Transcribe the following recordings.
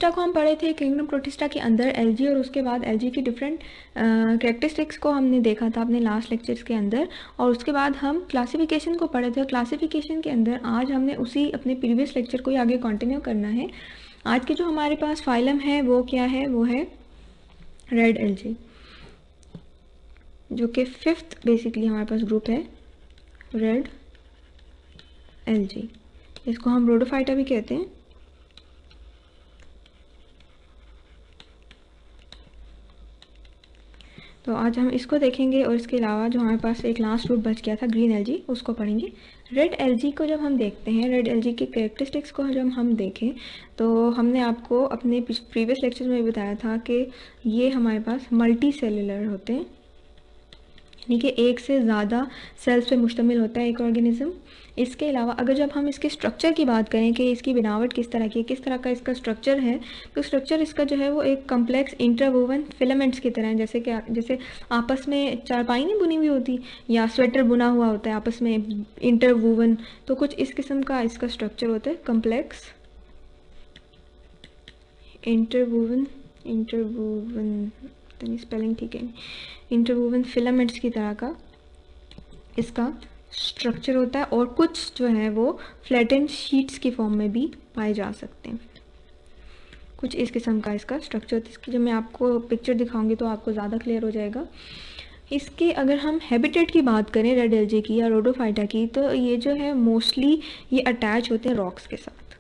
Protista को हम पढ़े थे। किंगडम प्रोटिस्टा के अंदर एल्गी और उसके बाद एल्गी की डिफरेंट कैरेक्टरिस्टिक्स को हमने देखा था अपने लास्ट लेक्चर्स के अंदर, और उसके बाद हम क्लासिफिकेशन को पढ़े थे। क्लासिफिकेशन के अंदर आज हमने उसी अपने प्रीवियस लेक्चर को ही आगे कंटिन्यू करना है। आज के जो हमारे पास फाइलम है वो क्या है, वो है रेड एल्गी, जो कि 5th बेसिकली हमारे पास ग्रुप है रेड एल्गी। इसको हम रोडोफाइटा भी कहते हैं। तो आज हम इसको देखेंगे, और इसके अलावा जो हमारे पास एक लास्ट ग्रुप बच गया था ग्रीन एल्गी, उसको पढ़ेंगे। रेड एल्गी को जब हम देखते हैं, रेड एल्गी के कैरेक्टरिस्टिक्स को जब हम देखें, तो हमने आपको अपने प्रीवियस लेक्चर में बताया था कि ये हमारे पास मल्टी सेलुलर होते हैं, यानी कि एक से ज़्यादा सेल्स पे मुश्तमिल होता है एक ऑर्गेनिज्म। इसके अलावा अगर जब हम इसके स्ट्रक्चर की बात करें कि इसकी बनावट किस तरह की है, किस तरह का इसका स्ट्रक्चर है, तो स्ट्रक्चर इसका जो है वो एक कम्प्लेक्स इंटरवोवन फिलामेंट्स की तरह है। जैसे आपस में चारपाई नहीं बुनी हुई होती या स्वेटर बुना हुआ होता है आपस में इंटरवोवन, तो कुछ इस किस्म का इसका स्ट्रक्चर होता है, कम्प्लेक्स इंटरवोवन स्पेलिंग ठीक है, इंटरवोवन फिलामेंट्स की तरह का इसका स्ट्रक्चर होता है। और कुछ जो है वो फ्लैटेंड शीट्स की फॉर्म में भी पाए जा सकते हैं। कुछ इस किस्म का इसका स्ट्रक्चर होता है। इसकी जब मैं आपको पिक्चर दिखाऊंगी तो आपको ज़्यादा क्लियर हो जाएगा। इसके अगर हम हैबिटेट की बात करें रेड एल्गी की या रोडोफाइटा की, तो ये जो है मोस्टली ये अटैच होते हैं रॉक्स के साथ,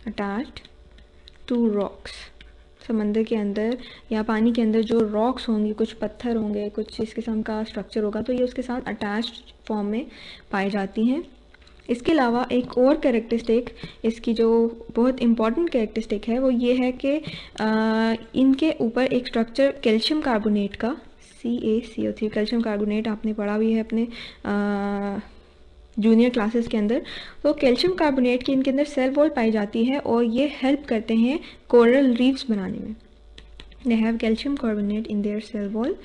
अटैच्ड टू रॉक्स। समंदर के अंदर या पानी के अंदर जो रॉक्स होंगी, कुछ पत्थर होंगे, कुछ इस किस्म का स्ट्रक्चर होगा, तो ये उसके साथ अटैच्ड फॉर्म में पाई जाती हैं। इसके अलावा एक और कैरेक्टरिस्टिक इसकी जो बहुत इंपॉर्टेंट कैरेक्टरिस्टिक है वो ये है कि इनके ऊपर एक स्ट्रक्चर कैल्शियम कार्बोनेट का, CaCO3 कैल्शियम कार्बोनेट आपने पढ़ा भी है अपने जूनियर क्लासेस के अंदर। तो कैल्शियम कार्बोनेट की इनके अंदर सेल वॉल पाई जाती है और ये हेल्प करते हैं कोरल रीफ्स बनाने में। They have calcium carbonate in their cell wall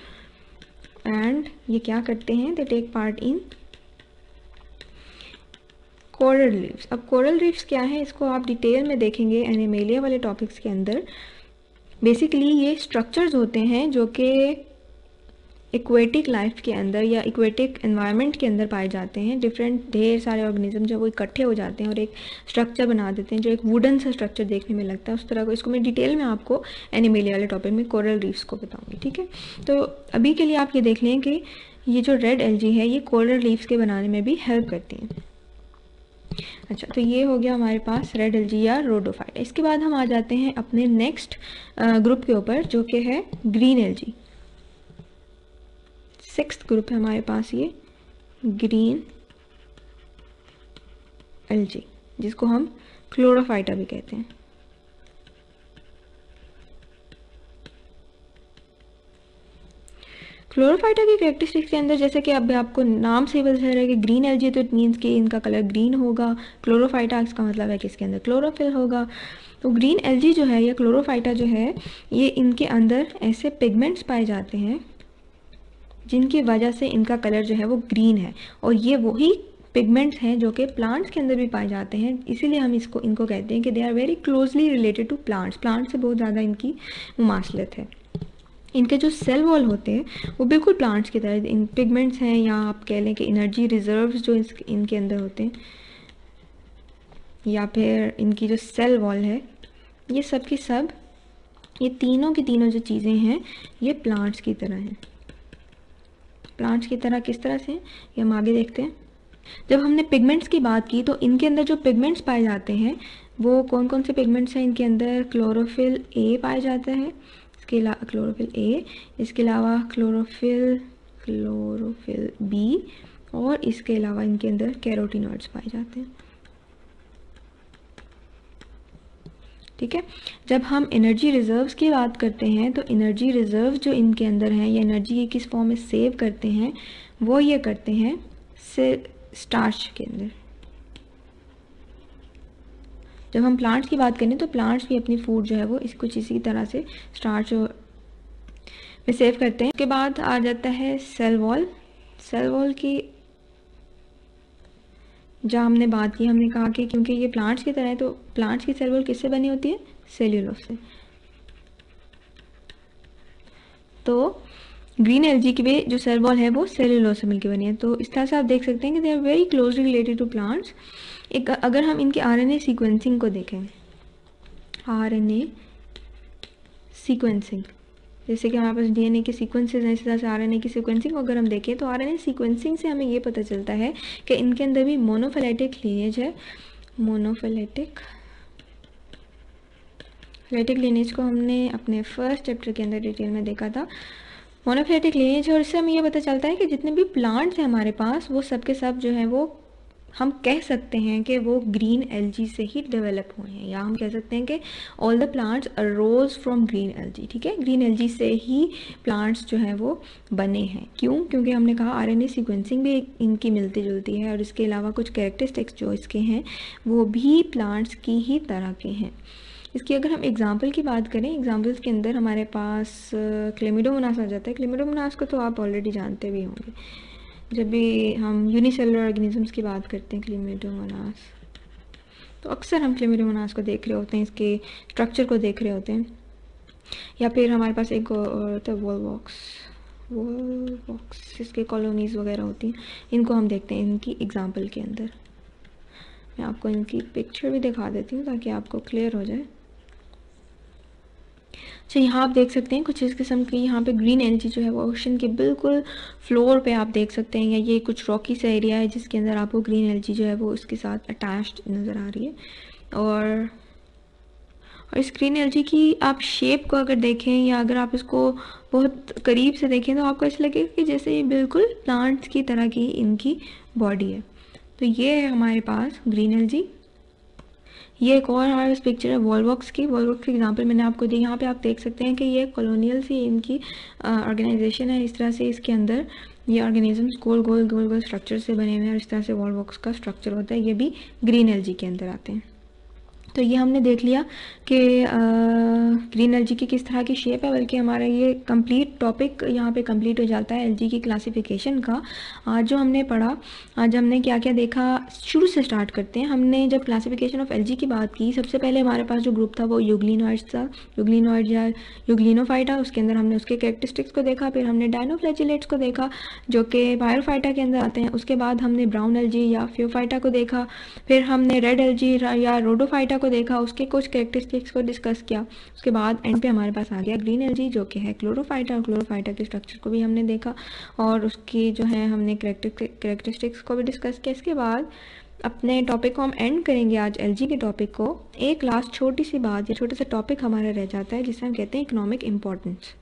and ये क्या करते हैं, they take part in coral reefs. अब कोरल रीफ्स क्या है, इसको आप डिटेल में देखेंगे एनिमेलिया वाले टॉपिक्स के अंदर। बेसिकली ये स्ट्रक्चर्स होते हैं जो कि एक्वेटिक लाइफ के अंदर या एक्वेटिक एनवायरनमेंट के अंदर पाए जाते हैं। डिफरेंट ढेर सारे ऑर्गेनिज्म जब वो इकट्ठे हो जाते हैं और एक स्ट्रक्चर बना देते हैं जो एक वुडन सा स्ट्रक्चर देखने में लगता है उस तरह को, इसको मैं डिटेल में आपको एनिमेलिया वाले टॉपिक में कोरल रीफ्स को बताऊंगी, ठीक है। तो अभी के लिए आप ये देख लें कि ये जो रेड एल्गी है ये कोरल रीफ्स के बनाने में भी हेल्प करती हैं। अच्छा, तो ये हो गया हमारे पास रेड एल्गी या रोडोफाइटा। इसके बाद हम आ जाते हैं अपने नेक्स्ट ग्रुप के ऊपर जो कि है ग्रीन एल्गी। 6th ग्रुप है हमारे पास ये ग्रीन एल्गी, जिसको हम क्लोरोफाइटा भी कहते हैं। क्लोरोफाइटा की कैरेक्टरिस्टिक्स के अंदर जैसे कि अब आपको नाम से ही पता चल रहा है कि ग्रीन एल्गी, तो इट मीन्स कि इनका कलर ग्रीन होगा। क्लोरोफाइटा इसका मतलब है कि इसके अंदर क्लोरोफिल होगा। तो ग्रीन एल्गी जो है या क्लोरोफाइटा जो है ये इनके अंदर ऐसे पिगमेंट्स पाए जाते हैं जिनकी वजह से इनका कलर जो है वो ग्रीन है, और ये वही पिगमेंट्स हैं जो कि प्लांट्स के अंदर भी पाए जाते हैं। इसीलिए हम इनको कहते हैं कि they are very closely related to plants. Plant से बहुत ज़्यादा इनकी मुमासलत है। इनके जो सेल वॉल होते हैं वो बिल्कुल प्लांट्स की तरह इन पिगमेंट्स हैं, या आप कह लें कि एनर्जी रिजर्व्स जो इनके अंदर होते हैं, या फिर इनकी जो सेल वॉल है, ये सब की सब, ये तीनों की तीनों जो चीज़ें हैं ये प्लांट्स की तरह हैं। प्लांट्स की तरह किस तरह से, ये हम आगे देखते हैं। जब हमने पिगमेंट्स की बात की तो इनके अंदर जो पिगमेंट्स पाए जाते हैं वो कौन कौन से पिगमेंट्स हैं, इनके अंदर क्लोरोफिल ए पाया जाता है, इसके अलावा क्लोरोफिल ए, इसके अलावा क्लोरोफिल बी, और इसके अलावा इनके अंदर कैरोटीनॉइड्स पाए जाते हैं, ठीक है। जब हम एनर्जी रिजर्व्स की बात करते हैं तो एनर्जी रिजर्व जो इनके अंदर हैं या एनर्जी ये किस फॉर्म में सेव करते हैं, वो ये करते हैं स्टार्च के अंदर। जब हम प्लांट्स की बात करें तो प्लांट्स भी अपनी फूड जो है वो कुछ इसी तरह से स्टार्च में सेव करते हैं। उसके बाद आ जाता है सेल वॉल। सेल वॉल की जब हमने बात की, हमने कहा कि क्योंकि ये प्लांट्स की तरह है तो प्लांट्स की सेल वॉल किससे बनी होती है, सेल्यूलोज से। तो ग्रीन एल्जी की भी जो सेल वॉल है वो सेल्यूलोज से मिलकर बनी है। तो इस तरह से आप देख सकते हैं कि they are very closely related to plants. एक अगर हम इनकी आरएनए सीक्वेंसिंग को देखें, आरएनए सीक्वेंसिंग, जैसे कि हमारे पास डीएनए के सीक्वेंसेस हैं, इसी तरह से आरएनए की सीक्वेंसिंग अगर हम देखें तो आरएनए सीक्वेंसिंग से हमें ये पता चलता है कि इनके अंदर भी मोनोफिलेटिक लीनेज है। मोनोफिलेटिक लीनेज को हमने अपने फर्स्ट चैप्टर के अंदर डिटेल में देखा था। मोनोफिलेटिक लीनेज है और इससे हमें ये पता चलता है कि जितने भी प्लांट्स हैं हमारे पास वो सब के सब जो हैं वो हम कह सकते हैं कि वो ग्रीन एल्जी से ही डेवलप हुए हैं, या हम कह सकते हैं कि all the plants arrows from green algae. ठीक है, ग्रीन एल्जी से ही प्लांट्स जो हैं वो बने हैं। क्यों? क्योंकि हमने कहा आरएनए सीक्वेंसिंग भी इनकी मिलती जुलती है और इसके अलावा कुछ कैरेक्टरिस्टिक्स जो इसके हैं वो भी प्लांट्स की ही तरह के हैं। इसकी अगर हम एग्जाम्पल की बात करें, एग्जाम्पल्स के अंदर हमारे पास क्लेमिडोमोनास आ जाता है। क्लेमिडोमोनास को तो आप ऑलरेडी जानते भी होंगे, जब भी हम यूनिसेलुलर ऑर्गेनिजम्स की बात करते हैं क्लेमिडोमोनास, तो अक्सर हम क्लेमिडोमोनास को देख रहे होते हैं, इसके स्ट्रक्चर को देख रहे होते हैं। या फिर हमारे पास एक होता है वॉलवॉक्स, इसके कॉलोनीज़ वगैरह होती हैं, इनको हम देखते हैं इनकी एग्जाम्पल के अंदर। मैं आपको इनकी पिक्चर भी दिखा देती हूँ ताकि आपको क्लियर हो जाए। अच्छा, यहाँ आप देख सकते हैं कुछ इस किस्म की यहाँ पे ग्रीन एल्जी जो है वो ओशन के बिल्कुल फ्लोर पे आप देख सकते हैं, या ये कुछ रॉकी सा एरिया है जिसके अंदर आपको ग्रीन एल्जी जो है वो उसके साथ अटैच्ड नज़र आ रही है। और इस ग्रीन एल्जी की आप शेप को अगर देखें या अगर आप इसको बहुत करीब से देखें तो आपको ऐसा लगेगा कि जैसे ये बिल्कुल प्लांट्स की तरह की इनकी बॉडी है। तो ये है हमारे पास ग्रीन एल्जी। ये एक और हमारे पास पिक्चर है वॉलवॉक्स की एग्जांपल मैंने आपको दी। यहाँ पे आप देख सकते हैं कि ये कॉलोनियल सी इनकी ऑर्गेनाइजेशन है। इस तरह से इसके अंदर ये ऑर्गेनिजम्स गोल गोल स्ट्रक्चर से बने हुए हैं और इस तरह से वॉलवॉक्स का स्ट्रक्चर होता है। ये भी ग्रीन एल्जी के अंदर आते हैं। तो ये हमने देख लिया कि ग्रीन एल्जी की किस तरह की शेप है, बल्कि हमारा ये कंप्लीट टॉपिक यहाँ पे कंप्लीट हो जाता है एल्जी की क्लासिफिकेशन का। आज जो हमने पढ़ा, आज हमने क्या क्या देखा, शुरू से स्टार्ट करते हैं। हमने जब क्लासिफिकेशन ऑफ एल्जी की बात की, सबसे पहले हमारे पास जो ग्रुप था वो यूग्लिनोइड्स था, यूग्लिनोइड या यूग्लिनोफाइटा। उसके अंदर हमने उसके कैरेक्टरिस्टिक्स को देखा। फिर हमने डायनोफ्लैजिलेट्स को देखा जो कि बायोफाइटा के अंदर आते हैं। उसके बाद हमने ब्राउन एल्जी या फियोफाइटा को देखा। फिर हमने रेड एल्जी या रोडोफाइटा को देखा, उसके कुछ कैरेक्टरिस्टिक्स को डिस्कस किया। उसके बाद एंड पे हमारे पास आ गया ग्रीन एल्जी जो कि है क्लोरोफाइटा, और क्लोरोफाइटा के स्ट्रक्चर को भी हमने देखा और उसकी जो है हमने कैरेक्टरिस्टिक्स को भी डिस्कस किया। इसके बाद अपने टॉपिक को हम एंड करेंगे आज एल्जी के टॉपिक को। एक लास्ट छोटी सी बात या छोटा सा टॉपिक हमारा रह जाता है जिसे हम कहते हैं इकोनॉमिक इम्पोर्टेंस।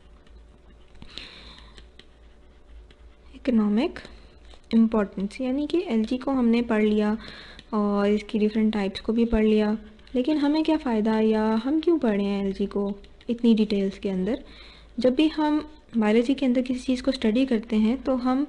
इकोनॉमिक इम्पोर्टेंस यानी कि एल्जी को हमने पढ़ लिया और इसकी डिफरेंट टाइप्स को भी पढ़ लिया, लेकिन हमें क्या फ़ायदा या हम क्यों पढ़ रहे हैं एल्जी को इतनी डिटेल्स के अंदर। जब भी हम बायोलॉजी के अंदर किसी चीज़ को स्टडी करते हैं तो हम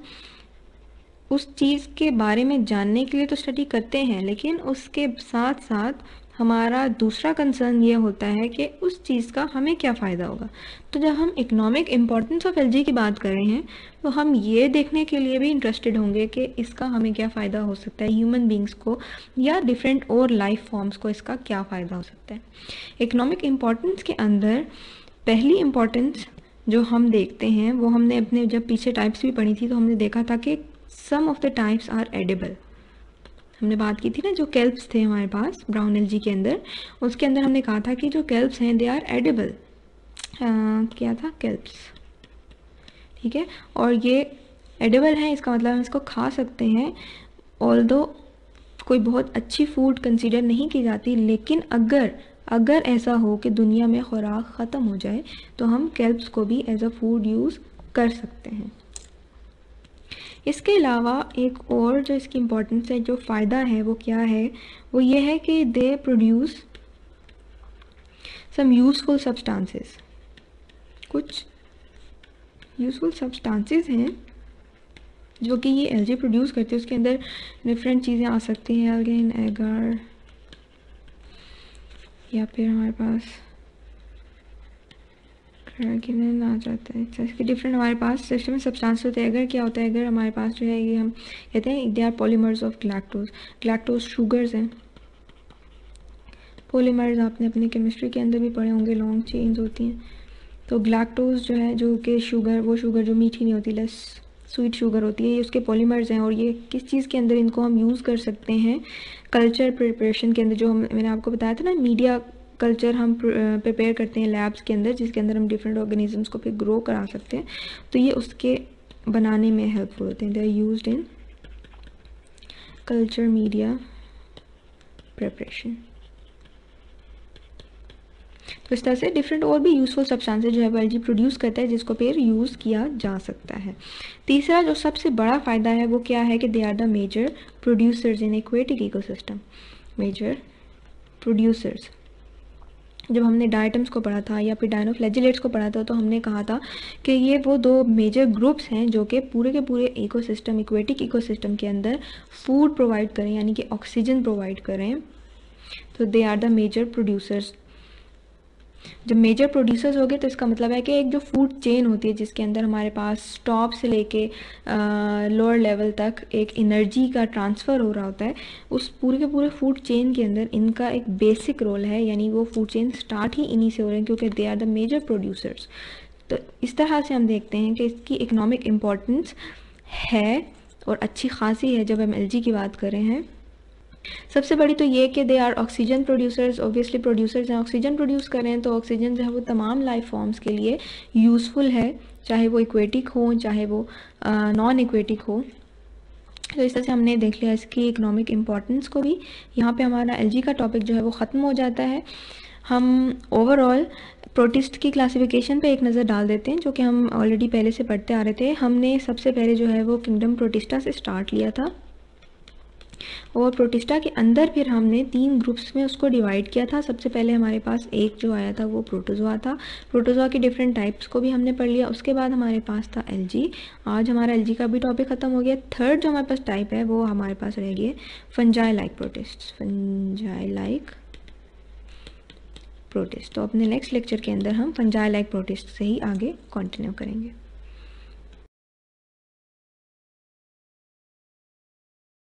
उस चीज़ के बारे में जानने के लिए तो स्टडी करते हैं, लेकिन उसके साथ साथ हमारा दूसरा कंसर्न ये होता है कि उस चीज़ का हमें क्या फ़ायदा होगा। तो जब हम इकोनॉमिक इम्पोर्टेंस ऑफ एल्जी की बात कर रहे हैं तो हम ये देखने के लिए भी इंटरेस्टेड होंगे कि इसका हमें क्या फ़ायदा हो सकता है, ह्यूमन बींग्स को या डिफरेंट और लाइफ फॉर्म्स को इसका क्या फ़ायदा हो सकता है। इकोनॉमिक इम्पोर्टेंस के अंदर पहली इम्पोर्टेंस जो हम देखते हैं वो हमने अपने जब पीछे टाइप्स भी पढ़ी थी तो हमने देखा था कि some of the types are edible. हमने बात की थी ना, जो केल्प्स थे हमारे पास ब्राउन एल्जी के अंदर, उसके अंदर हमने कहा था कि जो केल्प्स हैं दे आर एडिबल। क्या था? केल्प्स। ठीक है, और ये एडिबल है, इसका मतलब हम इसको खा सकते हैं। ऑल्दो कोई बहुत अच्छी फूड कंसीडर नहीं की जाती, लेकिन अगर ऐसा हो कि दुनिया में खुराक ख़त्म हो जाए तो हम केल्प्स को भी एज अ फूड यूज़ कर सकते हैं। इसके अलावा एक और जो इसकी इम्पोर्टेंस है, जो फ़ायदा है वो क्या है, वो ये है कि they produce some useful substances. कुछ यूज़फुल सब्सटेंसेस हैं जो कि ये एल्जी प्रोड्यूस करते हैं। उसके अंदर डिफरेंट चीज़ें आ सकती हैं, एल्गेन, एगर, या फिर हमारे पास कार्गिनन आ जाता है। इसके डिफरेंट हमारे पास सिस्टम में सब्सटेंस होते हैं। अगर क्या होता है, अगर हमारे पास जो है ये हम कहते हैं they are polymers of galactose. Galactose sugars हैं पॉलीमर्स आपने अपने केमिस्ट्री के अंदर भी पढ़े होंगे, लॉन्ग चेन्स होती हैं। तो ग्लैक्टोज जो है, जो कि शुगर, वो शुगर जो मीठी नहीं होती, लेस स्वीट शुगर होती है, ये उसके पॉलीमर्स हैं। और ये किस चीज़ के अंदर इनको हम यूज़ कर सकते हैं, कल्चर प्रिपरेशन के अंदर। जो मैंने आपको बताया था ना, मीडिया कल्चर हम प्रिपेयर करते हैं लैब्स के अंदर, जिसके अंदर हम डिफरेंट ऑर्गेनिजम्स को फिर ग्रो करा सकते हैं, तो ये उसके बनाने में हेल्पफुल होते हैं। They are used in culture media preparation. तो इस तरह से डिफरेंट और भी यूज़फुल सब्सटेंसेस जो है वो एलजी प्रोड्यूस करता है, जिसको फिर यूज़ किया जा सकता है। तीसरा जो सबसे बड़ा फ़ायदा है वो क्या है कि they are the major producers in aquatic ecosystem. Major producers, जब हमने डायटम्स को पढ़ा था या फिर डायनोफ्लैजिलेट्स को पढ़ा था, तो हमने कहा था कि ये वो दो मेजर ग्रुप्स हैं जो कि पूरे के पूरे इकोसिस्टम, इक्वेटिक इकोसिस्टम के अंदर फूड प्रोवाइड करें, यानी कि ऑक्सीजन प्रोवाइड करें। तो they are the major producers. जब मेजर प्रोड्यूसर्स हो गए तो इसका मतलब है कि एक जो फूड चेन होती है, जिसके अंदर हमारे पास टॉप से लेके लोअर लेवल तक एक एनर्जी का ट्रांसफ़र हो रहा होता है, उस पूरे के पूरे फूड चेन के अंदर इनका एक बेसिक रोल है। यानी वो फूड चेन स्टार्ट ही इन्हीं से हो रहे हैं, क्योंकि they are the major producers. तो इस तरह से हम देखते हैं कि इसकी इकोनॉमिक इम्पोर्टेंस है और अच्छी खासी है जब हम एलजी की बात कर रहे हैं। सबसे बड़ी तो ये कि they are oxygen producers. Obviously producers हैं, ऑक्सीजन प्रोड्यूस कर रहे हैं, तो ऑक्सीजन जो है वो तमाम लाइफ फॉर्म्स के लिए यूज़फुल है, चाहे वो इक्वेटिक हो चाहे वो नॉन इक्वेटिक हो। तो इस तरह से हमने देख लिया इसकी इकोनॉमिक इम्पोर्टेंस को भी। यहाँ पे हमारा एलजी का टॉपिक जो है वो ख़त्म हो जाता है। हम ओवरऑल प्रोटिस्ट की क्लासिफिकेशन पे एक नज़र डाल देते हैं, जो कि हम ऑलरेडी पहले से पढ़ते आ रहे थे। हमने सबसे पहले जो है वो किंगडम प्रोटिस्टा से स्टार्ट लिया था, और प्रोटिस्टा के अंदर फिर हमने 3 ग्रुप्स में उसको डिवाइड किया था। सबसे पहले हमारे पास एक जो आया था वो प्रोटोजोआ था। प्रोटोजोआ के डिफरेंट टाइप्स को भी हमने पढ़ लिया। उसके बाद हमारे पास था एलजी। आज हमारा एलजी का भी टॉपिक ख़त्म हो गया। थर्ड जो हमारे पास टाइप है वो हमारे पास रह गए fungi like protist. Fungi like protist. तो अपने नेक्स्ट लेक्चर के अंदर हम फंजाई लाइक प्रोटिस्ट से ही आगे कंटिन्यू करेंगे।